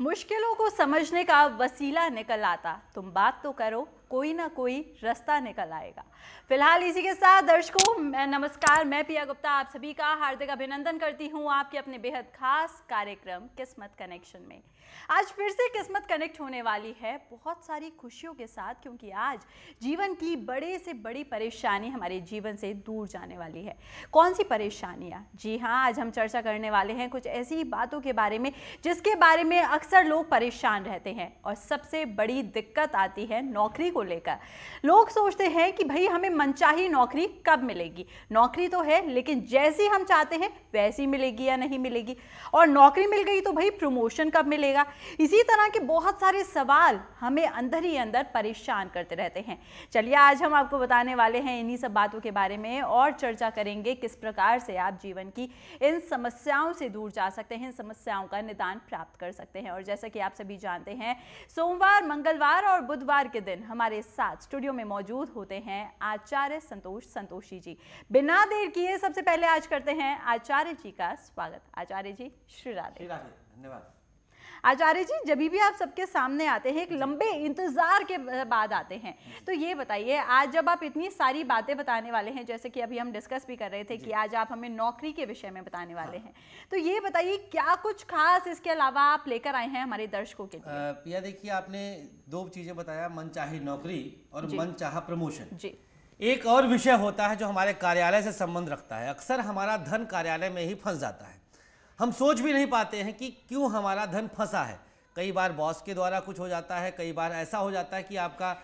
मुश्किलों को समझने का वसीला निकल आता। तुम बात तो करो, कोई ना कोई रास्ता निकल आएगा। फिलहाल इसी के साथ दर्शकों नमस्कार, मैं पिया गुप्ता आप सभी का हार्दिक अभिनंदन करती हूं आपके अपने बेहद खास कार्यक्रम किस्मत कनेक्शन में। आज फिर से किस्मत कनेक्ट होने वाली है बहुत सारी खुशियों के साथ, क्योंकि आज जीवन की बड़े से बड़ी परेशानी हमारे जीवन से दूर जाने वाली है। कौन सी परेशानियां? जी हाँ, आज हम चर्चा करने वाले हैं कुछ ऐसी बातों के बारे में जिसके बारे में अक्सर लोग परेशान रहते हैं, और सबसे बड़ी दिक्कत आती है नौकरी को लेकर। लोग सोचते हैं कि भाई हमें मनचाही नौकरी कब मिलेगी। नौकरी तो है, लेकिन जैसी हम चाहते हैं वैसी मिलेगी या नहीं मिलेगी, और नौकरी मिल गई तो भाई प्रमोशन कब मिलेगा। इसी तरह के बहुत सारे सवाल हमें अंदर ही अंदर परेशान करते रहते हैं। चलिए आज हम आपको बताने वाले हैं इन्हीं सब बातों के बारे में, और चर्चा करेंगे किस प्रकार से आप जीवन की इन समस्याओं से दूर जा सकते हैं, इन समस्याओं का निदान प्राप्त कर सकते हैं। और जैसा कि आप सभी जानते हैं, सोमवार, मंगलवार और बुधवार के दिन हमारे साथ स्टूडियो में मौजूद होते हैं आचार्य संतोषी जी। बिना देर किए सबसे पहले आज करते हैं आचार्य जी का स्वागत। आचार्य जी श्री राधे। धन्यवाद। आचार्य जी, जब भी आप सबके सामने आते हैं, एक लंबे इंतजार के बाद आते हैं, तो ये बताइए आज जब आप इतनी सारी बातें बताने वाले हैं, जैसे कि अभी हम डिस्कस भी कर रहे थे कि आज आप हमें नौकरी के विषय में बताने वाले हैं, तो ये बताइए क्या कुछ खास इसके अलावा आप लेकर आए हैं हमारे दर्शकों के लिए? पिया देखिए, आपने दो चीजें बताया, मनचाही नौकरी और मनचाहा प्रमोशन। जी। एक और विषय होता है जो हमारे कार्यालय से संबंध रखता है। अक्सर हमारा धन कार्यालय में ही फंस जाता है। हम सोच भी नहीं पाते हैं कि क्यों हमारा धन फंसा है। कई बार बॉस के द्वारा कुछ हो जाता है, कई बार ऐसा हो जाता है कि आपका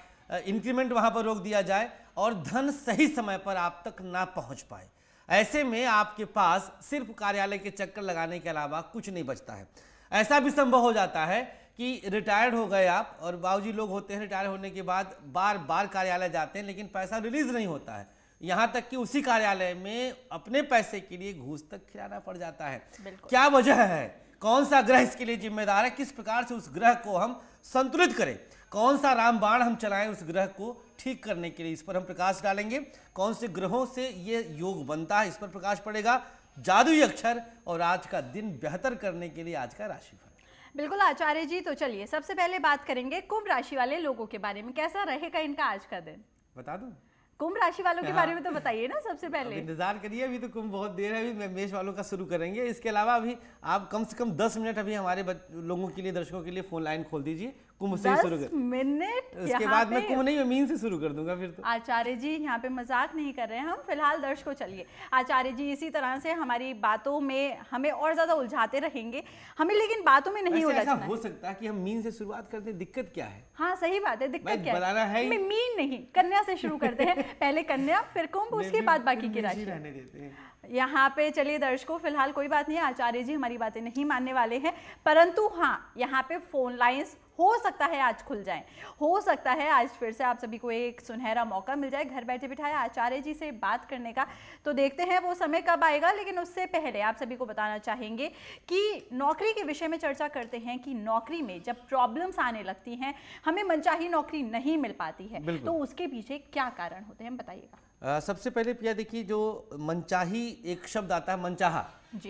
इंक्रीमेंट वहाँ पर रोक दिया जाए और धन सही समय पर आप तक ना पहुँच पाए। ऐसे में आपके पास सिर्फ कार्यालय के चक्कर लगाने के अलावा कुछ नहीं बचता है। ऐसा भी संभव हो जाता है कि रिटायर्ड हो गए आप, और बाबूजी लोग होते हैं रिटायर होने के बाद बार बार कार्यालय जाते हैं, लेकिन पैसा रिलीज नहीं होता है। यहाँ तक कि उसी कार्यालय में अपने पैसे के लिए घूस तक खिलाना पड़ जाता है। क्या वजह है? कौन सा ग्रह इसके लिए जिम्मेदार है? किस प्रकार से उस ग्रह को हम संतुलित करें? कौन सा रामबाण हम चलाएं उस ग्रह को ठीक करने के लिए? इस पर हम प्रकाश डालेंगे। कौन से ग्रहों से ये योग बनता है, इस पर प्रकाश पड़ेगा। जादुई अक्षर और आज का दिन बेहतर करने के लिए आज का राशिफल। बिल्कुल आचार्य जी, तो चलिए सबसे पहले बात करेंगे कुंभ राशि वाले लोगों के बारे में। कैसा रहेगा इनका आज का दिन? बता दूं? कुंभ राशि वालों के बारे में तो बताइए ना सबसे पहले। इंतजार करिए, अभी तो कुंभ बहुत देर है, अभी मेष वालों का शुरू करेंगे। इसके अलावा अभी आप कम से कम 10 मिनट अभी हमारे लोगों के लिए, दर्शकों के लिए फोन लाइन खोल दीजिए। कुंभ से शुरू कर 10 मिनट। उसके बाद मैं कुंभ नहीं, मैं मीन से शुरू कर दूंगा फिर तो। आचार्य जी यहाँ पे मजाक नहीं कर रहे हैं हम, फिलहाल दर्शकों चलिए। आचार्य जी इसी तरह से हमारी बातों में हमें और ज्यादा उलझाते रहेंगे, हमें लेकिन बातों में नहीं उलझना हो सकता है कि हम मीन से शुरुआत करते हैं। दिक्कत क्या है? हाँ सही बात है, दिक्कत क्या है? मीन नहीं, कन्या से शुरू करते हैं। पहले कन्या, फिर कुंभ, उसके बाद बाकी की राशि रहने देते हैं। यहाँ पे चलिए दर्शकों, फिलहाल कोई बात नहीं है, आचार्य जी हमारी बातें नहीं मानने वाले हैं, परंतु हाँ यहाँ पे फोन लाइंस हो सकता है आज खुल जाएं, हो सकता है आज फिर से आप सभी को एक सुनहरा मौका मिल जाए घर बैठे बिठाए आचार्य जी से बात करने का। तो देखते हैं वो समय कब आएगा, लेकिन उससे पहले आप सभी को बताना चाहेंगे कि नौकरी के विषय में चर्चा करते हैं कि नौकरी में जब प्रॉब्लम्स आने लगती हैं, हमें मनचाही नौकरी नहीं मिल पाती है, तो उसके पीछे क्या कारण होते हैं, बताइएगा। सबसे पहले पिया देखिए, जो मनचाही एक शब्द आता है, मनचाहा,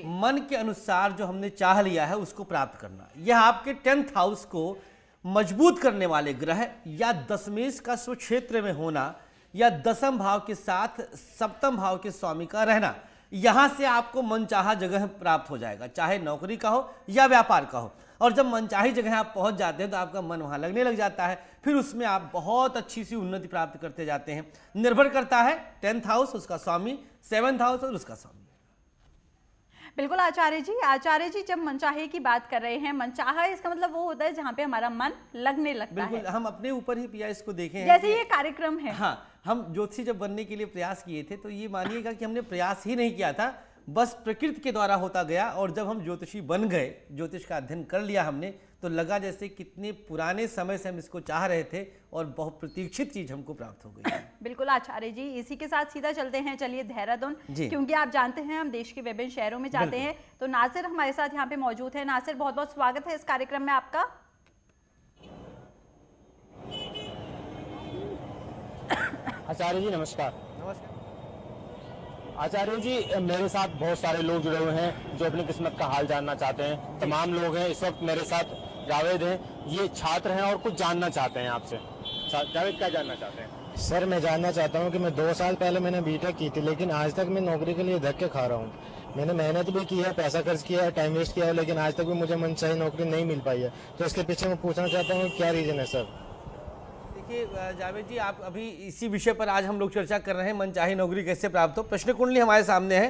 मन के अनुसार जो हमने चाह लिया है उसको प्राप्त करना। यह आपके 10th हाउस को मजबूत करने वाले ग्रह या दशमेश का स्वक्षेत्र में होना, या दसम भाव के साथ सप्तम भाव के स्वामी का रहना, यहां से आपको मनचाहा जगह प्राप्त हो जाएगा, चाहे नौकरी का हो या व्यापार का हो। और जब मनचाही जगह आप पहुंच जाते हैं तो आपका मन वहां लगने लग जाता है, फिर उसमें आप बहुत अच्छी सी उन्नति प्राप्त करते जाते हैं। निर्भर करता है 10th हाउस, उसका स्वामी, 7th हाउस और उसका स्वामी। बिल्कुल आचार्य जी। आचार्य जी जब मनचाहे की बात कर रहे हैं, मनचाहा इसका मतलब वो होता है जहाँ पे हमारा मन लगने लगता है। बिल्कुल, हम अपने ऊपर ही पिया इसको देखें, जैसे ये कार्यक्रम है। हाँ, हम ज्योतिषी जब बनने के लिए प्रयास किए थे तो ये मानिएगा कि हमने प्रयास ही नहीं किया था, बस प्रकृति के द्वारा होता गया। और जब हम ज्योतिषी बन गए, ज्योतिष का अध्ययन कर लिया हमने, तो लगा जैसे कितने पुराने समय से हम इसको चाह रहे थे और बहुत प्रतीक्षित चीज हमको प्राप्त हो गई। बिल्कुल आचार्य जी, इसी के साथ सीधा चलते हैं चलिए देहरादून, क्योंकि आप जानते हैं हम देश के विभिन्न शहरों में जाते हैं। तो नासिर हमारे साथ यहाँ पे मौजूद है। नासिर, बहुत बहुत स्वागत है इस कार्यक्रम में आपका। आचार्य जी नमस्कार। नमस्कार आचार्य जी, मेरे साथ बहुत सारे लोग जुड़े हुए हैं जो अपनी किस्मत का हाल जानना चाहते हैं। तमाम लोग हैं इस वक्त मेरे साथ जावेद हैं, ये छात्र हैं और कुछ जानना चाहते हैं आपसे। जावेद, क्या जानना चाहते हैं? सर मैं जानना चाहता हूँ कि मैं 2 साल पहले मैंने बीटेक की थी, लेकिन आज तक मैं नौकरी के लिए धक्के खा रहा हूँ। मैंने मेहनत भी की है, पैसा खर्च किया है, टाइम वेस्ट किया है, लेकिन आज तक भी मुझे मनचाही नौकरी नहीं मिल पाई है। तो इसके पीछे मैं पूछना चाहता हूँ क्या रीज़न है सर? देखिए जावेद जी, आप अभी इसी विषय पर आज हम लोग चर्चा कर रहे हैं, मनचाही नौकरी कैसे प्राप्त हो। प्रश्न कुंडली हमारे सामने है,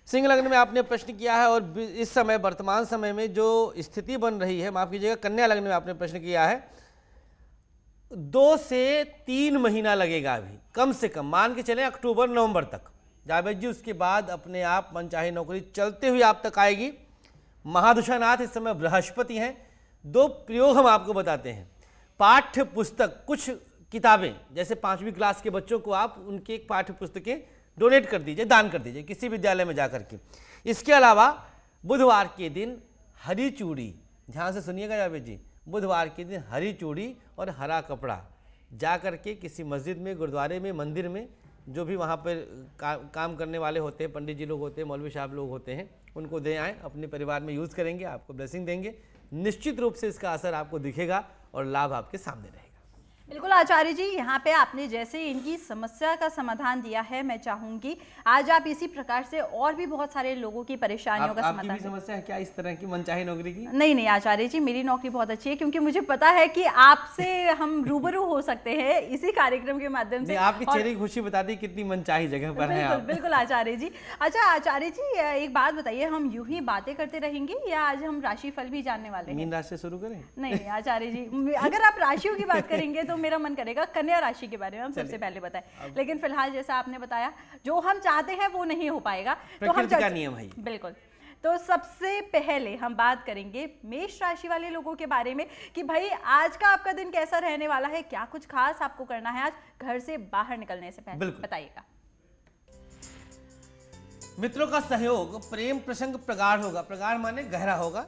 सिंह लग्न में आपने प्रश्न किया है और इस समय वर्तमान समय में जो स्थिति बन रही है, माफ कीजिएगा, कन्या लग्न में आपने प्रश्न किया है। 2 से 3 महीना लगेगा अभी, कम से कम मान के चलें अक्टूबर नवंबर तक जावेद जी। उसके बाद अपने आप मनचाही नौकरी चलते हुए आप तक आएगी। महादशानाथ इस समय बृहस्पति हैं। 2 प्रयोग हम आपको बताते हैं। पाठ्य पुस्तक, कुछ किताबें जैसे 5वीं क्लास के बच्चों को आप उनके एक पाठ्य पुस्तकें डोनेट कर दीजिए, दान कर दीजिए किसी विद्यालय में जाकर के। इसके अलावा बुधवार के दिन हरी चूड़ी, ध्यान से सुनिएगा जावेद जी, बुधवार के दिन हरी चूड़ी और हरा कपड़ा जा कर के किसी मस्जिद में, गुरुद्वारे में, मंदिर में, जो भी वहाँ पर काम करने वाले होते हैं, पंडित जी लोग होते हैं, मौलवी साहब लोग होते हैं, उनको दे आएँ। अपने परिवार में यूज़ करेंगे, आपको ब्लेसिंग देंगे। निश्चित रूप से इसका असर आपको दिखेगा और लाभ आपके सामने रहेगा। बिल्कुल आचार्य जी, यहाँ पे आपने जैसे इनकी समस्या का समाधान दिया है, मैं चाहूंगी आज आप इसी प्रकार से और भी बहुत सारे लोगों की परेशानियों का आपकी समाधान। भी समस्या है क्या इस तरह की मनचाही नौकरी की? नहीं नहीं आचार्य जी, मेरी नौकरी बहुत अच्छी है, क्योंकि मुझे पता है कि आपसे हम रूबरू हो सकते हैं इसी कार्यक्रम के माध्यम से। आपकी चेहरे की खुशी बता दी कितनी मनचाही जगह पर है आप। बिल्कुल आचार्य जी। अच्छा आचार्य जी, एक बात बताइए, हम यूं ही बातें करते रहेंगे या आज हम राशिफल भी जानने वाले हैं? मीन राशि से शुरू करें? नहीं आचार्य जी, अगर आप राशियों की बात करेंगे तो मेरा मन करेगा कन्या राशि के बारे में हम सबसे पहले बताएं, लेकिन फिलहाल जैसा आपने बताया जो हम चाहते हैं वो नहीं हो पाएगा, तो हम का नियम है। बिल्कुल। तो सबसे पहले हम बात करेंगे मेष राशि वाले लोगों के बारे में कि भाई आज का आपका दिन कैसा रहने वाला है, क्या कुछ खास आपको करना है आज घर से बाहर निकलने से पहले, बताइएगा। मित्रों का सहयोग, प्रेम प्रसंग प्रगाढ़ होगा, प्रगाढ़ माने गहरा होगा।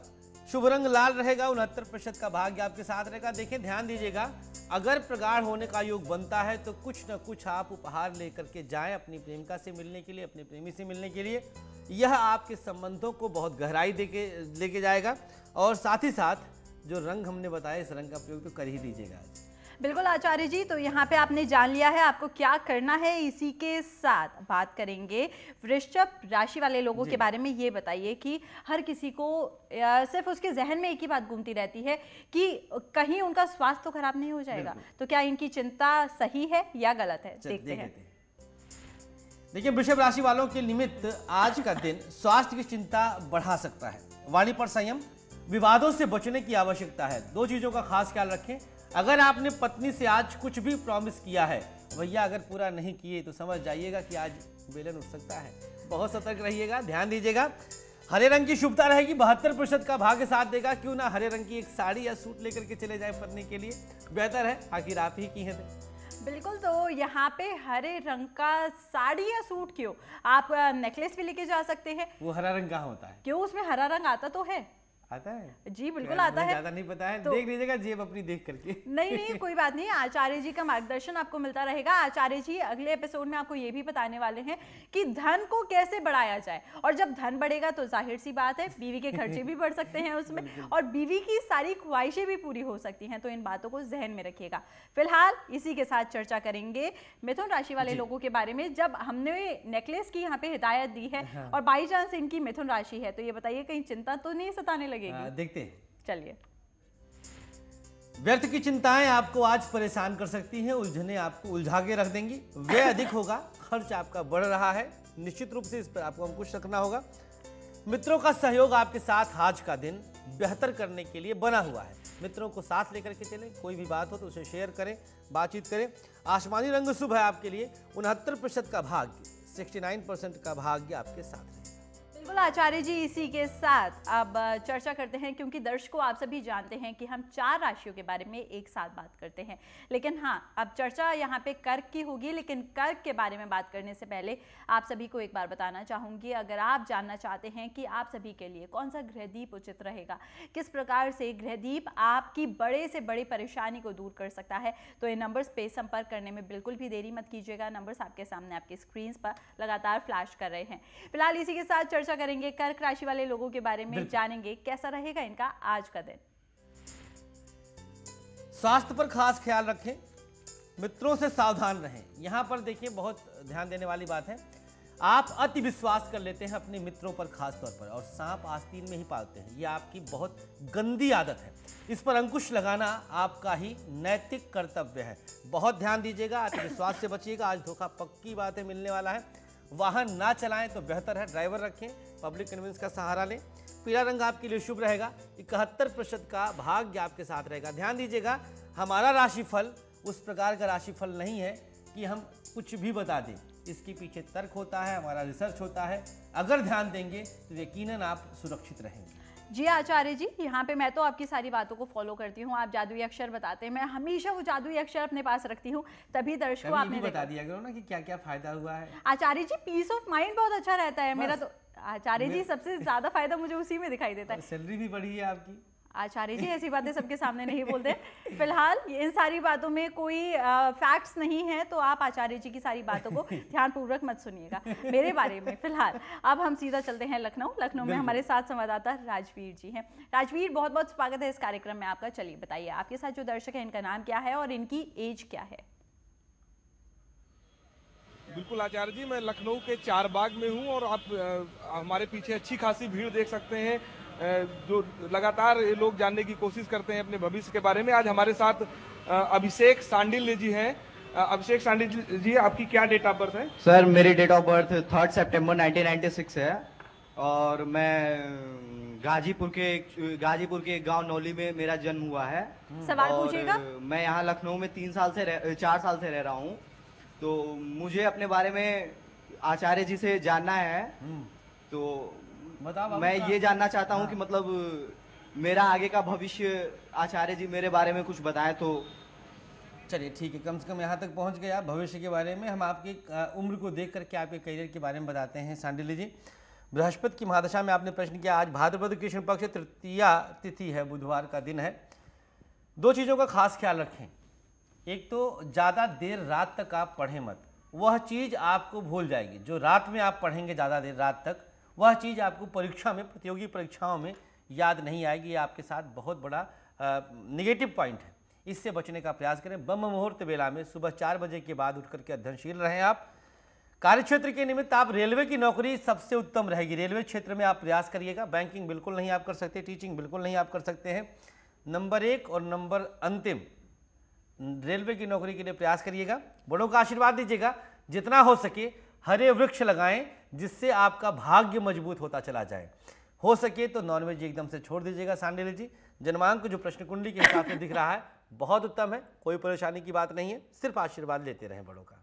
शुभ रंग लाल रहेगा, 69% का भाग्य आपके साथ रहेगा। देखिए ध्यान दीजिएगा, अगर प्रगाढ़ होने का योग बनता है तो कुछ न कुछ आप उपहार लेकर के जाएं अपनी प्रेमिका से मिलने के लिए, अपने प्रेमी से मिलने के लिए। यह आपके संबंधों को बहुत गहराई लेके जाएगा। और साथ ही साथ जो रंग हमने बताया, इस रंग का प्रयोग तो कर ही दीजिएगा। बिल्कुल आचार्य जी, तो यहाँ पे आपने जान लिया है आपको क्या करना है। इसी के साथ बात करेंगे वृश्चिक राशि वाले लोगों के बारे में। ये बताइए कि हर किसी को सिर्फ उसके जहन में एक ही बात घूमती रहती है कि कहीं उनका स्वास्थ्य तो खराब नहीं हो जाएगा, तो क्या इनकी चिंता सही है या गलत है? देखते हैं। देखिए वृषभ राशि वालों के निमित्त आज का दिन स्वास्थ्य की चिंता बढ़ा सकता है। वाणी पर संयम, विवादों से बचने की आवश्यकता है। 2 चीजों का खास ख्याल रखें। अगर आपने पत्नी से आज कुछ भी प्रॉमिस किया है भैया, अगर पूरा नहीं किए तो समझ जाइएगा कि आज बेलन उठ सकता है। बहुत सतर्क रहिएगा, ध्यान दीजिएगा। हरे रंग की शुभता रहेगी, 72% का भाग्य साथ देगा। क्यों ना हरे रंग की एक साड़ी या सूट लेकर के चले जाए पत्नी के लिए, बेहतर है, आखिर आप ही की है। बिल्कुल, तो यहाँ पे हरे रंग का साड़ी या सूट क्यों, आप नेकलेस भी लेके जा सकते हैं। वो हरा रंग कहाँ होता है? क्यों, उसमें हरा रंग आता तो है। आता है जी बिल्कुल आता है। ज्यादा नहीं पता है, तो देख लीजिएगा जेब अपनी देख करके। नहीं कोई बात नहीं, आचार्य जी का मार्गदर्शन आपको मिलता रहेगा। आचार्य जी अगले एपिसोड में आपको ये भी बताने वाले हैं कि धन को कैसे बढ़ाया जाए, और जब धन बढ़ेगा तो जाहिर सी बात है बीवी के खर्चे भी बढ़ सकते हैं उसमें, और बीवी की सारी ख्वाहिशें भी पूरी हो सकती हैं। तो इन बातों को जहन में रखिएगा। फिलहाल इसी के साथ चर्चा करेंगे मिथुन राशि वाले लोगों के बारे में। जब हमने नेकलेस की यहाँ पे हिदायत दी है और बाई चांस इनकी मिथुन राशि है, तो ये बताइए कहीं चिंता तो नहीं सताने लगेगी? देखते हैं, चलिए। व्यर्थ की चिंताएं आपको आज परेशान कर सकती हैं, उलझने आपको उलझा के रख देंगी। व्यय अधिक होगा, खर्च आपका बढ़ रहा है, निश्चित रूप से इस पर आपको अंकुश रखना होगा। मित्रों का सहयोग आपके साथ आज का दिन बेहतर करने के लिए बना हुआ है। मित्रों को साथ लेकर के चलें, कोई भी बात हो तो उसे शेयर करें, बातचीत करें। आसमानी रंग शुभ है आपके लिए, 69% का भाग्य, 69% का भाग्य आपके साथ है। बिल्कुल आचार्य जी, इसी के साथ अब चर्चा करते हैं, क्योंकि दर्शकों आप सभी जानते हैं कि हम 4 राशियों के बारे में एक साथ बात करते हैं। लेकिन हाँ, अब चर्चा यहाँ पे कर्क की होगी, लेकिन कर्क के बारे में बात करने से पहले आप सभी को एक बार बताना चाहूँगी, अगर आप जानना चाहते हैं कि आप सभी के लिए कौन सा गृहदीप उचित रहेगा, किस प्रकार से गृहदीप आपकी बड़े से बड़ी परेशानी को दूर कर सकता है, तो इन नंबर्स पे संपर्क करने में बिल्कुल भी देरी मत कीजिएगा। नंबर्स आपके सामने आपकी स्क्रीन पर लगातार फ्लैश कर रहे हैं। फिलहाल इसी के साथ चर्चा करेंगे कर्क राशि वाले लोगों के बारे में, जानेंगे कैसा रहेगा इनका आज का दिन। स्वास्थ्य पर खास ख्याल रखें, मित्रों से सावधान रहें। यहाँ पर देखिए बहुत ध्यान देने वाली बात है, आप अति विश्वास कर लेते हैं अपने मित्रों पर खास तौर पर, और सांप आस्तीन में ही पालते हैं। ये आपकी बहुत गंदी आदत है, इस पर अंकुश लगाना आपका ही नैतिक कर्तव्य है। बहुत ध्यान दीजिएगा, अति विश्वास से बचिएगा। आज धोखा पक्की बात है मिलने वाला है। वाहन ना चलाएं तो बेहतर है, ड्राइवर रखें, पब्लिक कन्वेंस का सहारा लें। पीला रंग आपके लिए शुभ रहेगा, 71% का भाग्य आपके साथ रहेगा। ध्यान दीजिएगा, हमारा राशिफल उस प्रकार का राशिफल नहीं है कि हम कुछ भी बता दें, इसके पीछे तर्क होता है, हमारा रिसर्च होता है। अगर ध्यान देंगे तो यकीनन आप सुरक्षित रहेंगे। जी आचार्य जी, यहाँ पे मैं तो आपकी सारी बातों को फॉलो करती हूँ। आप जादुई अक्षर बताते हैं, मैं हमेशा वो जादुई अक्षर अपने पास रखती हूँ, तभी दर्शकों आपने बता दिया करो ना कि क्या क्या फायदा हुआ है। आचार्य जी, पीस ऑफ माइंड बहुत अच्छा रहता है मेरा तो। आचार्य जी, सबसे ज्यादा फायदा मुझे उसी में दिखाई देता है। सैलरी भी बढ़ी है आपकी। आचार्य जी, ऐसी बातें सबके सामने नहीं बोलते। फिलहाल इन सारी बातों में कोई फैक्ट्स नहीं है, तो आप आचार्य जी की सारी बातों को ध्यानपूर्वक मत सुनिएगा मेरे बारे में। फिलहाल अब हम सीधा चलते हैं लखनऊ में हमारे साथ संवाददाता राजवीर जी हैं। राजवीर, बहुत बहुत स्वागत है इस कार्यक्रम में आपका। चलिए बताइए, आपके साथ जो दर्शक है इनका नाम क्या है और इनकी एज क्या है? बिल्कुल आचार्य जी, मैं लखनऊ के चारबाग में हूं और आप हमारे पीछे अच्छी खासी भीड़ देख सकते हैं, जो लगातार ये लोग जानने की कोशिश करते हैं अपने भविष्य के बारे में। आज हमारे साथ अभिषेक सांडिल्य जी हैं। अभिषेक सांडिल्य जी, आपकी क्या डेट ऑफ बर्थ है? सर, मेरी डेट ऑफ बर्थ 3 सितंबर 1996 है और मैं गाजीपुर के एक गांव नौली में मेरा जन्म हुआ है। सवाल पूछिएगा। मैं यहाँ लखनऊ में 4 साल से रह रहा हूँ। तो मुझे अपने बारे में आचार्य जी से जानना है, तो मैं ये जानना चाहता हूँ कि मतलब मेरा आगे का भविष्य आचार्य जी मेरे बारे में कुछ बताएं तो। चलिए ठीक है, कम से कम यहाँ तक पहुँच गए आप भविष्य के बारे में। हम आपकी उम्र को देख करके आपके करियर के बारे में बताते हैं। सांडिल्य जी, बृहस्पति की महादशा में आपने प्रश्न किया। आज भाद्रपद कृष्ण पक्ष तृतीया तिथि है, बुधवार का दिन है। दो चीज़ों का खास ख्याल रखें। एक तो ज़्यादा देर रात तक आप पढ़ें मत, वह चीज़ आपको भूल जाएगी। जो रात में आप पढ़ेंगे ज़्यादा देर रात तक, वह चीज़ आपको परीक्षा में, प्रतियोगी परीक्षाओं में याद नहीं आएगी। ये आपके साथ बहुत बड़ा नेगेटिव पॉइंट है, इससे बचने का प्रयास करें। ब्रह्म मुहूर्त बेला में सुबह 4 बजे के बाद उठ करके अध्ययनशील रहें। आप कार्यक्षेत्र के निमित्त आप रेलवे की नौकरी सबसे उत्तम रहेगी, रेलवे क्षेत्र में आप प्रयास करिएगा। बैंकिंग बिल्कुल नहीं आप कर सकते, टीचिंग बिल्कुल नहीं आप कर सकते हैं। नंबर 1 और नंबर अंतिम रेलवे की नौकरी के लिए प्रयास करिएगा। बड़ों का आशीर्वाद दीजिएगा, जितना हो सके हरे वृक्ष लगाएं जिससे आपका भाग्य मजबूत होता चला जाए। हो सके तो नॉनवेज एकदम से छोड़ दीजिएगा। सांडिल्य जी, जन्मांक जो प्रश्न कुंडली के हिसाब से दिख रहा है बहुत उत्तम है, कोई परेशानी की बात नहीं है, सिर्फ आशीर्वाद लेते रहें बड़ों का।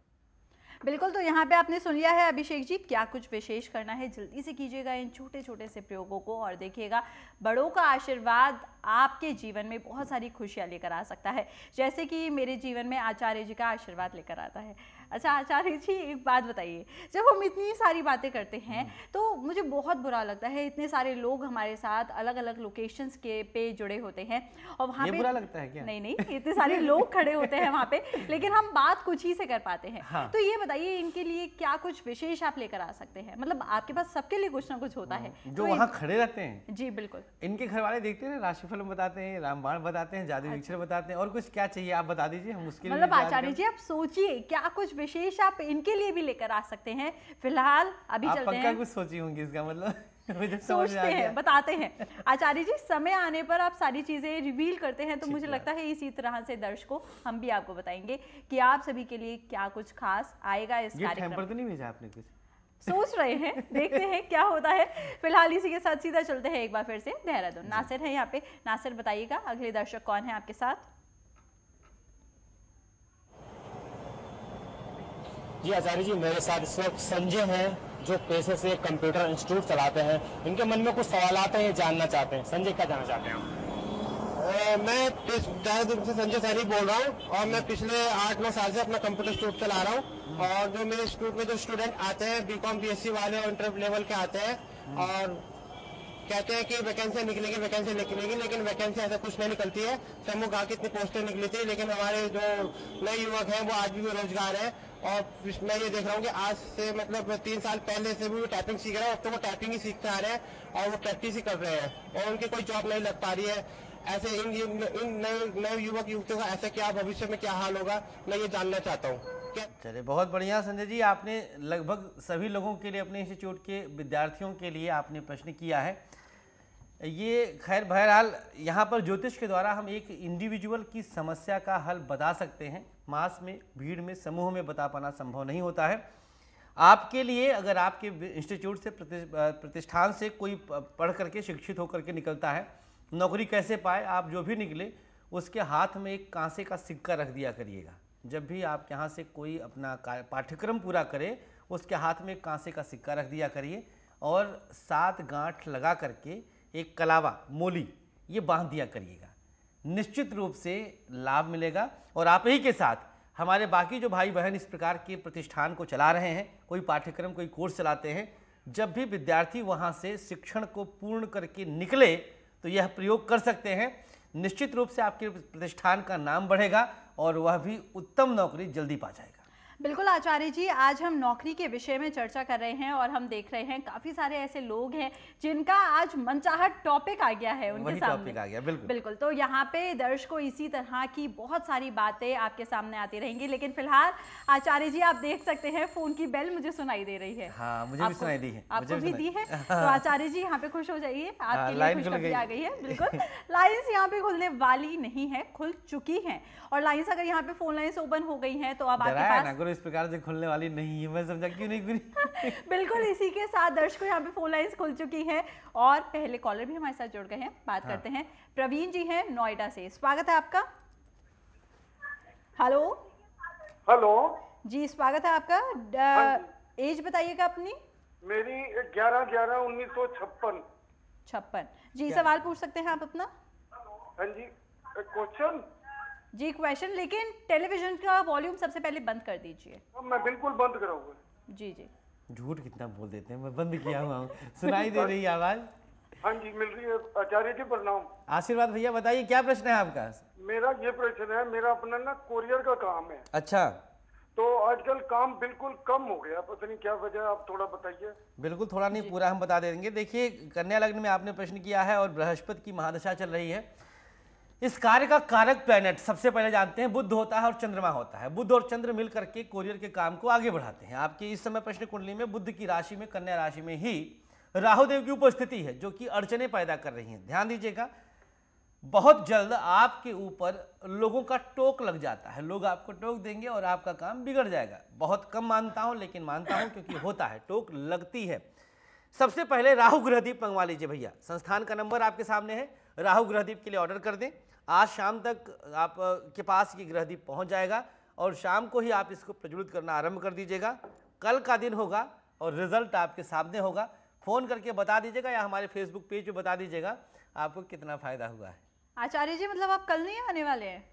बिल्कुल, तो यहाँ पे आपने सुन लिया है अभिषेक जी, क्या कुछ विशेष करना है जल्दी से कीजिएगा इन छोटे छोटे से प्रयोगों को, और देखिएगा बड़ों का आशीर्वाद आपके जीवन में बहुत सारी खुशियाँ लेकर आ सकता है, जैसे कि मेरे जीवन में आचार्य जी का आशीर्वाद लेकर आता है। अच्छा आचार्य जी, एक बात बताइए, जब हम इतनी सारी बातें करते हैं तो मुझे बहुत बुरा लगता है, इतने सारे लोग हमारे साथ अलग अलग लोकेशंस के पे जुड़े होते हैं और वहाँ पे बुरा लगता है क्या? नहीं, इतने सारे लोग खड़े होते हैं वहाँ पे, लेकिन हम बात कुछ ही से कर पाते हैं। हाँ। तो ये बताइए, इनके लिए क्या कुछ विशेष आप लेकर आ सकते हैं? मतलब आपके पास सबके लिए कुछ ना कुछ होता है जो वहाँ खड़े रहते हैं। जी बिल्कुल। इनके घर वाले देखते हैं, राशिफल बताते हैं, रामबाण बताते हैं, जादू अक्षर बताते हैं, और कुछ क्या चाहिए आप बता दीजिए, हम उसके लिए मतलब आचार्य जी आप सोचिए क्या कुछ विशेष आप इनके लिए भी लेकर आ सकते हैं। फिलहाल अभी आप चलते पक्का हैं, कुछ सोची होंगी इसका मतलब। मुझे समझ सोचते में आ हैं, गया। बताते हैं। आचार्य जी, समय आने पर आप सारी चीजें रिवील करते हैं, तो ठीक मुझे है। लगता है इसी तरह से दर्शकों हम भी आपको बताएंगे कि आप सभी के लिए क्या कुछ खास आएगा इस गिफ्ट कार्यक्रम हैम्पर में। तो नहीं भेजा आपने कुछ? सोच रहे हैं, देखते हैं क्या होता है। फिलहाल इसी के साथ सीधा चलते हैं एक बार फिर से देहरादून। नासिर है यहाँ पे। नासिर, बताइएगा अगले दर्शक कौन है आपके साथ? जी आचार्य जी, मेरे साथ इस वक्त संजय हैं, जो पेशे से कंप्यूटर इंस्टीट्यूट चलाते हैं। इनके मन में कुछ सवाल आते हैं, ये जानना चाहते हैं। संजय, क्या जानना चाहते हैं आप? मैं देहरादून से संजय सैनी बोल रहा हूँ और मैं पिछले 8-9 साल से अपना कंप्यूटर इंस्टीट्यूट चला रहा हूँ। और जो मेरे इंस्टीट्यूट में जो स्टूडेंट आते हैं बीकॉम बीएससी वाले और इंटर लेवल के आते हैं और कहते हैं कि वैकेंसी निकलेगी, लेकिन वैकेंसी ऐसा कुछ नहीं निकलती है। समूह कहा कि इतनी पोस्टें निकली थी, लेकिन हमारे जो नए युवक हैं वो आज भी बेरोजगार हैं। और मैं ये देख रहा हूँ कि आज से मतलब 3 साल पहले से भी वो टाइपिंग सीख रहे हैं, अब तो वो टाइपिंग ही सीखते आ रहे हैं और वो प्रैक्टिस ही कर रहे हैं और उनकी कोई जॉब नहीं लग पा रही है। ऐसे इन नए युवक युवतियों का ऐसा क्या भविष्य में क्या हाल होगा, मैं ये जानना चाहता हूँ। चलिए, बहुत बढ़िया संजय जी, आपने लगभग सभी लोगों के लिए, अपने इंस्टीट्यूट के विद्यार्थियों के लिए आपने प्रश्न किया है। ये खैर बहरहाल यहाँ पर ज्योतिष के द्वारा हम एक इंडिविजुअल की समस्या का हल बता सकते हैं, मास में, भीड़ में, समूह में बता पाना संभव नहीं होता है। आपके लिए अगर आपके इंस्टीट्यूट से प्रतिष्ठान से कोई पढ़ करके शिक्षित होकर के निकलता है, नौकरी कैसे पाए, आप जो भी निकले उसके हाथ में एक कांसे का सिक्का रख दिया करिएगा। जब भी आप यहाँ से कोई अपना पाठ्यक्रम पूरा करे, उसके हाथ में एक कांसे का सिक्का रख दिया करिए और 7 गांठ लगा करके एक कलावा, मोली, ये बांध दिया करिएगा। निश्चित रूप से लाभ मिलेगा। और आप ही के साथ हमारे बाकी जो भाई बहन इस प्रकार के प्रतिष्ठान को चला रहे हैं, कोई पाठ्यक्रम, कोई कोर्स चलाते हैं, जब भी विद्यार्थी वहाँ से शिक्षण को पूर्ण करके निकले तो यह प्रयोग कर सकते हैं। निश्चित रूप से आपके प्रतिष्ठान का नाम बढ़ेगा और वह भी उत्तम नौकरी जल्दी पा जाएगा। बिल्कुल आचार्य जी, आज हम नौकरी के विषय में चर्चा कर रहे हैं और हम देख रहे हैं काफी सारे ऐसे लोग हैं जिनका आज मनचाहत टॉपिक आ गया है उनके सामने। टॉपिक आ गया, बिल्कुल बिल्कुल। तो यहाँ पे दर्शकों इसी तरह की बहुत सारी बातें आपके सामने आती रहेंगी, लेकिन फिलहाल आचार्य जी आप देख सकते हैं फोन की बेल मुझे सुनाई दे रही है। हाँ, मुझे भी सुनाई दी है। आपको भी दी है? तो आचार्य जी यहाँ पे खुश हो जाइए, आपके लिए खुशखबरी आ गई है। बिल्कुल, लाइन्स यहाँ पे खुलने वाली नहीं है, खुल चुकी है। और लाइन्स अगर यहाँ पे फोन लाइन्स ओपन हो गई हैं तो अब आपके पास इस प्रकार से खुलने वाली नहीं है, मैं समझा क्यों नहीं खुली। बिल्कुल, इसी के साथ दर्शकों यहाँ पे फोन लाइन्स खुल चुकी हैं और पहले कॉलर भी हमारे साथ जुड़ गए हैं। बात करते हैं, प्रवीण जी हैं नोएडा से, स्वागत है आपका। हेलो हेलो जी, स्वागत है आपका। एज बताइएगा अपनी। मेरी 11/11/1956। 56 जी, सवाल पूछ सकते हैं आप अपना। हाँ जी, क्वेश्चन जी, क्वेश्चन, लेकिन टेलीविजन का वॉल्यूम सबसे पहले बंद कर दीजिए। मैं बिल्कुल बंद कराऊंगा। जी जी। झूठ कितना बोल देते हैं, मैं बंद किया हुआ हूँ, सुनाई दे रही है आवाज। हाँ जी, मिल रही है। आचार्य जी प्रणाम। आशीर्वाद भैया, बताइए क्या प्रश्न है आपका। मेरा ये प्रश्न है, मेरा अपना ना कोरियर का काम है। अच्छा। तो आजकल काम बिल्कुल कम हो गया, पता नहीं क्या वजह, आप थोड़ा बताइए। बिल्कुल, थोड़ा नहीं, पूरा हम बता देंगे। देखिए, कन्या लग्न में आपने प्रश्न किया है और बृहस्पति की महादशा चल रही है। इस कार्य का कारक प्लैनेट सबसे पहले जानते हैं बुध होता है और चंद्रमा होता है। बुध और चंद्र मिल करके कोरियर के काम को आगे बढ़ाते हैं। आपकी इस समय प्रश्न कुंडली में बुध की राशि में, कन्या राशि में ही राहुदेव की उपस्थिति है, जो कि अड़चने पैदा कर रही हैं। ध्यान दीजिएगा, बहुत जल्द आपके ऊपर लोगों का टोक लग जाता है, लोग आपको टोक देंगे और आपका काम बिगड़ जाएगा। बहुत कम मानता हूं, लेकिन मानता हूं क्योंकि होता है, टोक लगती है। सबसे पहले राहु ग्रहदीप मंगवा लीजिए भैया, संस्थान का नंबर आपके सामने है। राहु ग्रहदीप के लिए ऑर्डर कर दें, आज शाम तक आप के पास ये ग्रहदीप पहुंच जाएगा और शाम को ही आप इसको प्रज्वलित करना आरंभ कर दीजिएगा। कल का दिन होगा और रिजल्ट आपके सामने होगा। फोन करके बता दीजिएगा या हमारे फेसबुक पेज पे बता दीजिएगा आपको कितना फायदा हुआ है। आचार्य जी, मतलब आप कल नहीं आने वाले हैं?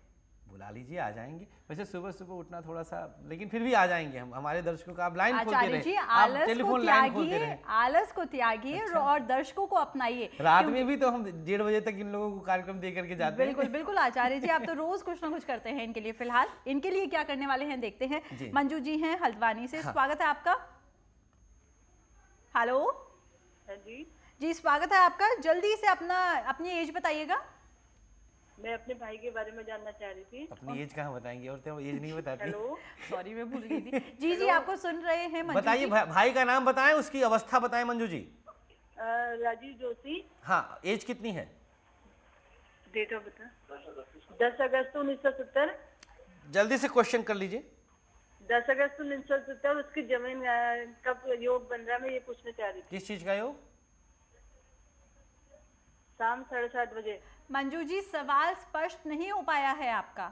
बुला लीजिए, आ जाएंगे। वैसे सुबह सुबह उठना थोड़ा सा, लेकिन फिर भी आ जाएंगे हम। हमारे दर्शकों का आप लाइन खोलते रहिए, आप टेलीफोन लाइन खोलते रहिए। आलस को त्यागिए और दर्शकों को अपनाइए। रात में भी तो हम 1:30 बजे तक इन लोगों को कार्यक्रम दे करके जाते हैं। बिल्कुल बिल्कुल आचार्य जी, आप तो रोज कुछ ना कुछ करते हैं इनके लिए। फिलहाल इनके लिए क्या करने वाले हैं देखते हैं। मंजू जी हैं हल्द्वानी से, स्वागत है आपका। हेलो जी, स्वागत है आपका। जल्दी से अपनी एज बताइएगा। मैं अपने भाई के बारे में जानना चाह रही थी। अपनी एज कहाँ बताएंगे, और तो एज नहीं बताती। हेलो, सॉरी मैं भूल गई थी। जी जी, आपको सुन रहे हैं। बताइए, भाई का नाम बताएं, उसकी अवस्था बताएं मंजू जी। राजीव जोशी। हाँ, एज कितनी है? डेट ऑफ बता। 10 अगस्त 1970। जल्दी से क्वेश्चन कर लीजिए। 10 अगस्त 1970। उसकी जमीन कब योग बन रहा है, मैं ये पूछना चाह रही थी। किस चीज का योग? शाम 7:30 बजे। मंजू जी, सवाल स्पष्ट नहीं हो पाया है आपका।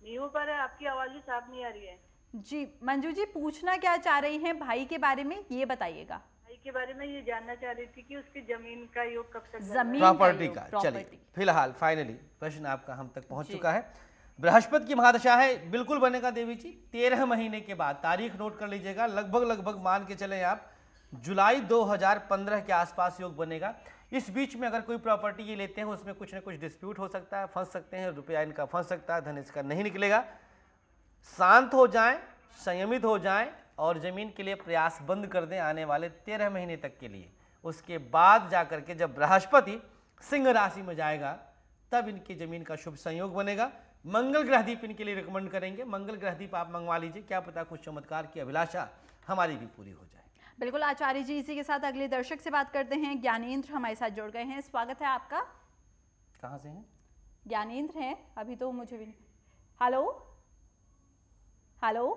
नहीं हो पा रहा है, आपकी आवाज भी साफ नहीं आ रही है। जी मंजू जी, पूछना क्या चाह रही हैं भाई के बारे में, ये बताइएगा। भाई के बारे में ये जानना चाह रही थी कि उसकी जमीन का योग कब तक, जमीन प्रॉपर्टी का। चलिए, फिलहाल फाइनली प्रश्न आपका हम तक पहुंच चुका है। बृहस्पति की महादशा है, बिल्कुल बनेगा देवी जी। 13 महीने के बाद, तारीख नोट कर लीजिएगा, लगभग मान के चले आप जुलाई 2015 के आसपास योग बनेगा। इस बीच में अगर कोई प्रॉपर्टी ये लेते हैं, उसमें कुछ ना कुछ डिस्प्यूट हो सकता है, फंस सकते हैं, रुपया इनका फंस सकता है, धन इसका नहीं निकलेगा। शांत हो जाएं, संयमित हो जाएं और जमीन के लिए प्रयास बंद कर दें आने वाले 13 महीने तक के लिए। उसके बाद जाकर के जब बृहस्पति सिंह राशि में जाएगा तब इनकी जमीन का शुभ संयोग बनेगा। मंगल ग्रह दीप इनके लिए रिकमेंड करेंगे। मंगल ग्रह दीप आप मंगवा लीजिए, क्या पता कुछ चमत्कार की अभिलाषा हमारी भी पूरी हो जाए। बिल्कुल आचार्य जी, इसी के साथ अगले दर्शक से बात करते हैं। ज्ञानेंद्र हमारे साथ जुड़ गए हैं, स्वागत है आपका। कहाँ से हैं? ज्ञानेंद्र हैं, अभी तो मुझे भी। हेलो हेलो,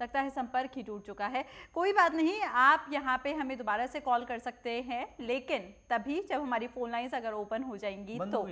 लगता है संपर्क ही टूट चुका है। कोई बात नहीं, आप यहाँ पे हमें दोबारा से कॉल कर सकते हैं, लेकिन तभी जब हमारी फोन लाइंस अगर ओपन हो जाएंगी तो।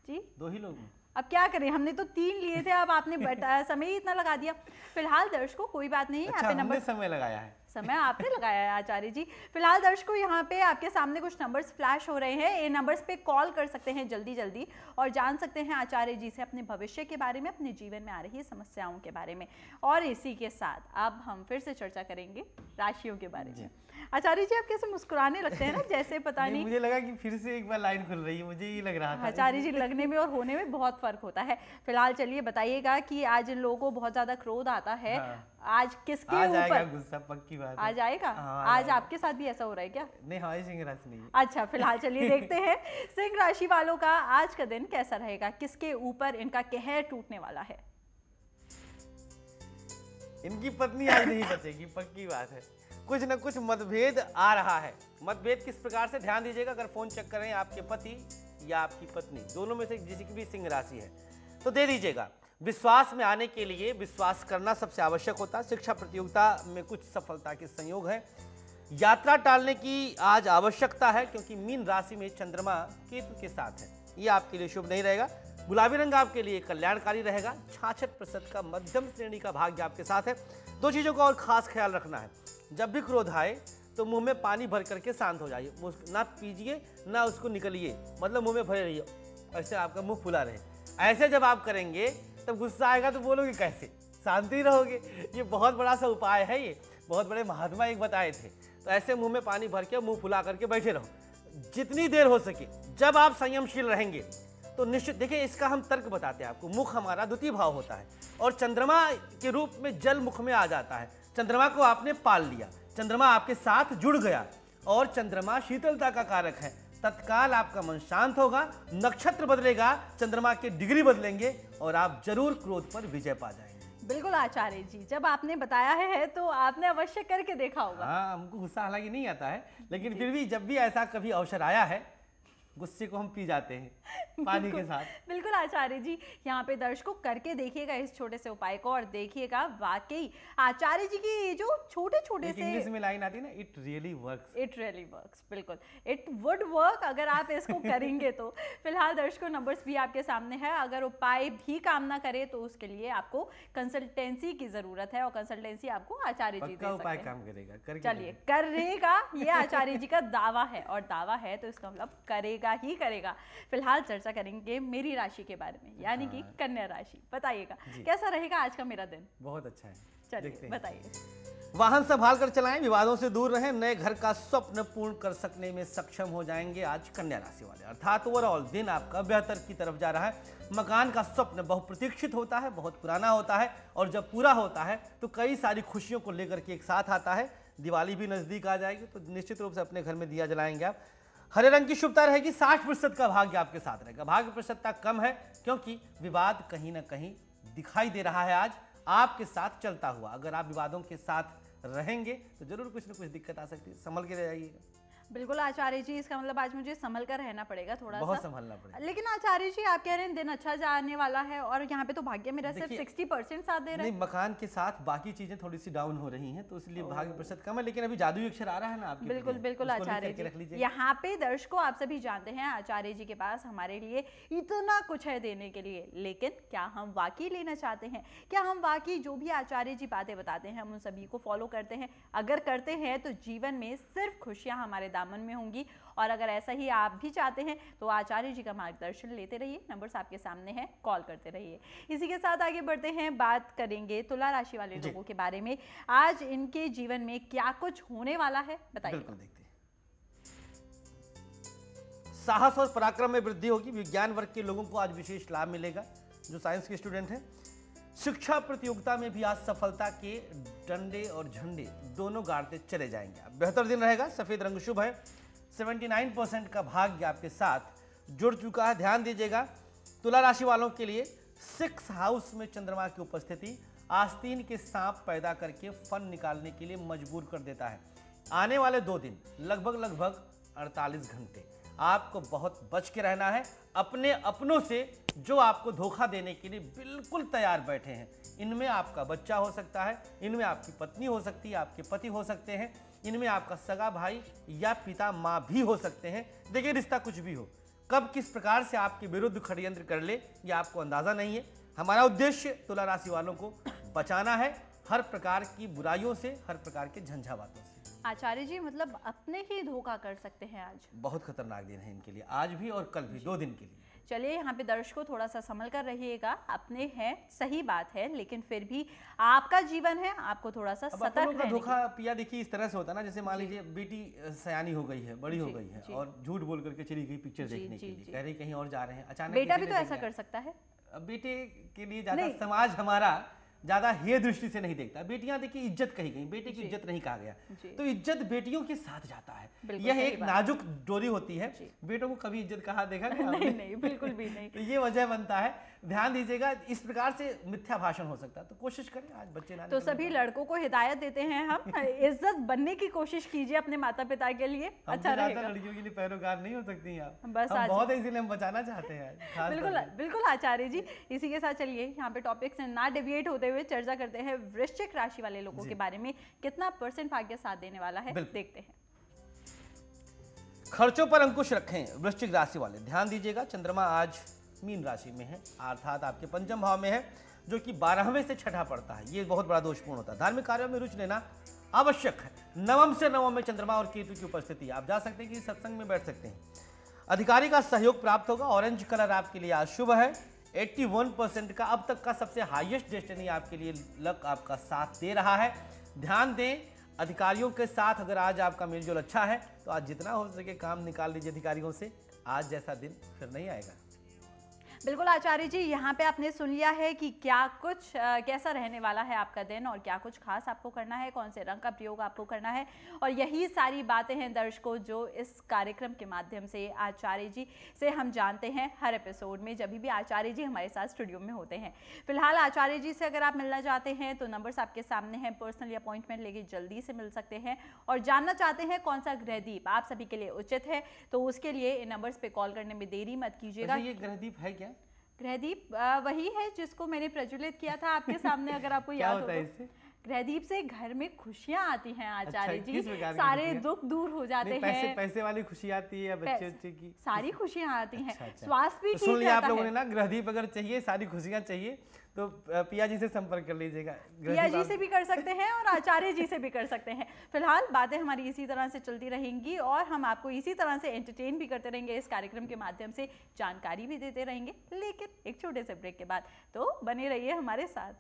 जी 2 ही लोग हैं। अब क्या करें, हमने तो 3 लिए थे, अब आपने समय ही इतना लगा दिया। फिलहाल दर्शकों कोई बात नहीं, अच्छा, हमने समय लगाया है। समय आपने लगाया है आचार्य जी। फिलहाल दर्शकों यहाँ पे आपके सामने कुछ नंबर्स फ्लैश हो रहे हैं, इन नंबर्स पे कॉल कर सकते हैं जल्दी जल्दी और जान सकते हैं आचार्य जी से अपने भविष्य के बारे में, अपने जीवन में आ रही समस्याओं के बारे में। और इसी के साथ अब हम फिर से चर्चा करेंगे राशियों के बारे में। आचार्य जी, आप कैसे मुस्कुराने लगते हैं ना, जैसे पता नहीं मुझे लगा कि फिर से एक बार लाइन खुल रही है, मुझे ये लग रहा था। आचार्य जी, लगने में और होने में बहुत फर्क होता है। फिलहाल चलिए बताइएगा कि आज इन लोगों को बहुत ज्यादा क्रोध आता है। हाँ। आज किसके ऊपर? गुस्सा पक्की बात है। आ जाएगा। हाँ, आज आपके साथ भी ऐसा हो रहा है क्या? नहीं, हमारी सिंह राशि नहीं है। अच्छा, फिलहाल चलिए देखते हैं सिंह राशि वालों का आज का दिन कैसा रहेगा, किसके ऊपर इनका कहर टूटने वाला है। इनकी पत्नी आज नहीं बचेगी, पक्की बात है। कुछ न कुछ मतभेद आ रहा है। मतभेद किस प्रकार से, ध्यान दीजिएगा। अगर फोन चेक करें आपके पति या आपकी पत्नी, दोनों में से जिसकी भी सिंह राशि है तो दे दीजिएगा। विश्वास में आने के लिए विश्वास करना सबसे आवश्यक होता है। शिक्षा प्रतियोगिता में कुछ सफलता के संयोग है। यात्रा टालने की आज आवश्यकता है, क्योंकि मीन राशि में चंद्रमा केतु के साथ है, ये आपके लिए शुभ नहीं रहेगा। गुलाबी रंग आपके लिए कल्याणकारी रहेगा। 66% का मध्यम श्रेणी का भाग्य आपके साथ है। 2 चीजों का और खास ख्याल रखना है, जब भी क्रोध आए तो मुंह में पानी भर करके शांत हो जाइए, ना पीजिए ना उसको निकलिए, मतलब मुंह में भरे रहिए, ऐसे आपका मुंह फुला रहे। ऐसे जब आप करेंगे तब गुस्सा आएगा तो बोलोगे कैसे, शांति रहोगे। ये बहुत बड़ा सा उपाय है, ये बहुत बड़े महात्मा एक बताए थे। तो ऐसे मुंह में पानी भर के मुंह फुला करके बैठे रहो जितनी देर हो सके। जब आप संयमशील रहेंगे तो निश्चित, देखिए इसका हम तर्क बताते हैं आपको। मुख हमारा द्वितीय भाव होता है और चंद्रमा के रूप में जल मुख में आ जाता है। चंद्रमा को आपने पाल लिया, चंद्रमा आपके साथ जुड़ गया और चंद्रमा शीतलता का कारक है। तत्काल आपका मन शांत होगा, नक्षत्र बदलेगा, चंद्रमा के डिग्री बदलेंगे और आप जरूर क्रोध पर विजय पा जाएंगे। बिल्कुल आचार्य जी, जब आपने बताया है तो आपने अवश्य करके देखा होगा। हाँ, हमको गुस्सा हालांकि नहीं आता है, लेकिन फिर भी जब भी ऐसा कभी अवसर आया है, गुस्से को हम पी जाते हैं पानी के साथ। बिल्कुल आचार्य जी, यहाँ पे दर्शकों करके देखिएगा इस छोटे से उपाय को और देखिएगा वाकई आचार्य जी की जो छोटे छोटे से इंग्लिश में लाइन आती है ना, it really works. It really works, बिल्कुल इट वुड वर्क अगर आप इसको करेंगे तो। फिलहाल दर्शकों नंबर्स भी आपके सामने है, अगर उपाय भी काम ना करे तो उसके लिए आपको कंसल्टेंसी की जरूरत है और कंसल्टेंसी आपको आचार्य जी दे सकते हैं। उपाय काम करेगा, चलिए करेगा, ये आचार्य जी का दावा है और दावा है तो इसका मतलब करेगा ही करेगा। फिलहाल चर्चा करेंगे मेरी राशि के बारे में, यानी कि कन्या राशि। बताइएगा कैसा रहेगा आज का मेरा दिन? बहुत अच्छा है, चलिए बताइए। वाहन संभाल कर चलाएं, विवादों से दूर रहें, नए घर का स्वप्न पूर्ण कर सकने में सक्षम हो जाएंगे आज कन्या राशि वाले। अर्थात ओवरऑल दिन आपका बेहतर की तरफ जा रहा है। मकान का स्वप्न बहुप्रतीक्षित होता है, बहुत पुराना होता है और जब पूरा होता है तो कई सारी खुशियों को लेकर के एक साथ आता है। दिवाली भी नजदीक आ जाएगी तो निश्चित रूप से अपने घर में दिया जलाएंगे आप। हरे रंग की शुभता रहेगी। 60% का भाग्य आपके साथ रहेगा। भाग्य प्रतिशतता कम है क्योंकि विवाद कहीं ना कहीं दिखाई दे रहा है आज आपके साथ चलता हुआ। अगर आप विवादों के साथ रहेंगे तो जरूर कुछ ना कुछ दिक्कत आ सकती है, संभल के रहिएगा। बिल्कुल आचार्य जी, इसका मतलब आज मुझे संभल कर रहना पड़ेगा, थोड़ा बहुत सा संभलना पड़ेगा। लेकिन आचार्य जी आप कह रहे हैं दिन अच्छा जाने वाला है और यहाँ पे तो भाग्य मेरा सिर्फ 60% साथ दे रहा है। नहीं, मकान के साथ बाकी चीजें थोड़ी सी डाउन हो रही हैं तो इसलिए भाग्य प्रतिशत कम है, लेकिन अभी जादुई अक्षर आ रहा है ना आपके। बिल्कुल बिल्कुल आचार्य जी, यहाँ पे दर्शकों आप सभी जानते हैं आचार्य जी के पास हमारे लिए इतना कुछ है देने के लिए, लेकिन क्या हम वाकई लेना चाहते हैं? क्या हम वाकई जो भी आचार्य जी बातें बताते हैं हम उन सभी को फॉलो करते हैं? अगर करते हैं तो जीवन में सिर्फ खुशियां हमारे दामन में होंगी। और अगर ऐसा ही आप भी चाहते हैं तो आचार्य जी का मार्गदर्शन लेते रहिए, नंबर्स आपके सामने हैं, कॉल करते रहिए। इसी के साथ आगे बढ़ते हैं, बात करेंगे तुला राशि वाले लोगों के बारे में। आज इनके जीवन में क्या कुछ होने वाला है बताइए। बिल्कुल देखते हैं। साहस और पराक्रम में वृद्धि होगी। विज्ञान वर्ग के लोगों को आज विशेष लाभ मिलेगा जो साइंस के स्टूडेंट हैं। शिक्षा प्रतियोगिता में भी आज सफलता के डंडे और झंडे दोनों गाड़ते चले जाएंगे। बेहतर दिन रहेगा। सफेद रंग शुभ है। 79% का भाग्य आपके साथ जुड़ चुका है। ध्यान दीजिएगा, तुला राशि वालों के लिए 6th हाउस में चंद्रमा की उपस्थिति आस्तीन के सांप पैदा करके फन निकालने के लिए मजबूर कर देता है। आने वाले 2 दिन लगभग 48 घंटे आपको बहुत बच के रहना है। अपने अपनों से जो आपको धोखा देने के लिए बिल्कुल तैयार बैठे हैं, इनमें आपका बच्चा हो सकता है, इनमें आपकी पत्नी हो सकती है, आपके पति हो सकते हैं, इनमें आपका सगा भाई या पिता माँ भी हो सकते हैं। देखिए, रिश्ता कुछ भी हो, कब किस प्रकार से आपके विरुद्ध षड्यंत्र कर ले ये आपको अंदाजा नहीं है। हमारा उद्देश्य तुला राशि वालों को बचाना है हर प्रकार की बुराइयों से, हर प्रकार के झंझावातों से। आचार्य जी, मतलब अपने ही धोखा कर सकते हैं आज। बहुत खतरनाक दिन है इनके लिए, आज भी और कल भी, 2 दिन के लिए। चलिए, यहाँ पे दर्शकों थोड़ा सा संभल कर रहिएगा। अपने हैं, सही बात है, लेकिन फिर भी आपका जीवन है, आपको थोड़ा सा सतर्क रहने की। धोखा पिया देखिए इस तरह से होता है ना, जैसे मान लीजिए बेटी सयानी हो गई है, बड़ी हो गई है और झूठ बोल करके चली गई पिक्चर देखने के लिए, कह रही कहीं और जा रहे हैं, अचानक बेटा भी तो ऐसा कर सकता है। बेटे के लिए ज्यादा समाज हमारा ज्यादा हेय दृष्टि से नहीं देखता। बेटियां देखिए इज्जत कही गई, बेटे की इज्जत नहीं कहा गया, तो इज्जत बेटियों के साथ जाता है। यह एक नाजुक डोरी होती है, बेटों को कभी इज्जत कहा देखा नहीं, बिल्कुल भी नहीं। तो ये वजह बनता है। ध्यान दीजिएगा, इस प्रकार से मिथ्या भाषण हो सकता है, तो कोशिश करें आज बच्चे ना। तो सभी लड़कों को हिदायत देते हैं हम, इज्जत बनने की कोशिश कीजिए अपने माता पिता के लिए, अच्छा रहेगा। लड़कियों के लिए पैरोकार नहीं हो सकती हैं आप, बस हम बहुत है, इसीलिए हम बचाना चाहते हैं। बिल्कुल बिल्कुल आचार्य जी, इसी के साथ चलिए यहाँ पे टॉपिक से ना डेविएट होते हुए चर्चा करते हैं वृश्चिक राशि वाले लोगों के बारे में। कितना % भाग्य साथ देने वाला है, देखते हैं। खर्चों पर अंकुश रखें वृश्चिक राशि वाले। ध्यान दीजिएगा, चंद्रमा आज मीन राशि में है, अर्थात आपके पंचम भाव में है, जो कि 12वें से छठा पड़ता है। ये बहुत बड़ा दोषपूर्ण होता है। धार्मिक कार्यों में रुचि लेना आवश्यक है। 9 से 9 में चंद्रमा और केतु की उपस्थिति, आप जा सकते हैं कि सत्संग में बैठ सकते हैं। अधिकारी का सहयोग प्राप्त होगा। ऑरेंज कलर आपके लिए आज शुभ है। 81% का अब तक का सबसे हाईएस्ट डेस्टिनी आपके लिए लक आपका साथ दे रहा है। ध्यान दें, अधिकारियों के साथ अगर आज आपका मेलजोल अच्छा है तो आज जितना हो सके काम निकाल लीजिए अधिकारियों से। आज जैसा दिन फिर नहीं आएगा। बिल्कुल आचार्य जी, यहाँ पे आपने सुन लिया है कि क्या कुछ कैसा रहने वाला है आपका दिन और क्या कुछ खास आपको करना है, कौन से रंग का प्रयोग आपको करना है, और यही सारी बातें हैं दर्शकों जो इस कार्यक्रम के माध्यम से आचार्य जी से हम जानते हैं हर एपिसोड में, जब भी आचार्य जी हमारे साथ स्टूडियो में होते हैं। फिलहाल आचार्य जी से अगर आप मिलना चाहते हैं तो नंबर्स आपके सामने हैं, पर्सनली अपॉइंटमेंट लेके जल्दी से मिल सकते हैं। और जानना चाहते हैं कौन सा ग्रहदीप आप सभी के लिए उचित है, तो उसके लिए इन नंबर्स पे कॉल करने में देरी मत कीजिएगा। ये ग्रहदीप है क्या? ग्रहदीप वही है जिसको मैंने प्रज्वलित किया था आपके सामने, अगर आपको याद हो तो। ग्रहदीप से घर में खुशियां आती हैं आचार्य जी, सारे दुख दूर हो जाते हैं। पैसे वाली खुशी आती है, बच्चे की सारी खुशियां आती हैं। स्वास्थ्य भी ठीक रहता है। सुन लिया आप लोगों ने ना, ग्रहदीप अगर चाहिए, सारी खुशियां चाहिए तो पिया जी से संपर्क कर लीजिएगा। पिया जी से भी कर सकते हैं और आचार्य जी से भी कर सकते हैं। फिलहाल बातें हमारी इसी तरह से चलती रहेंगी और हम आपको इसी तरह से एंटरटेन भी करते रहेंगे इस कार्यक्रम के माध्यम से, जानकारी भी देते रहेंगे, लेकिन एक छोटे से ब्रेक के बाद। तो बने रहिए हमारे साथ।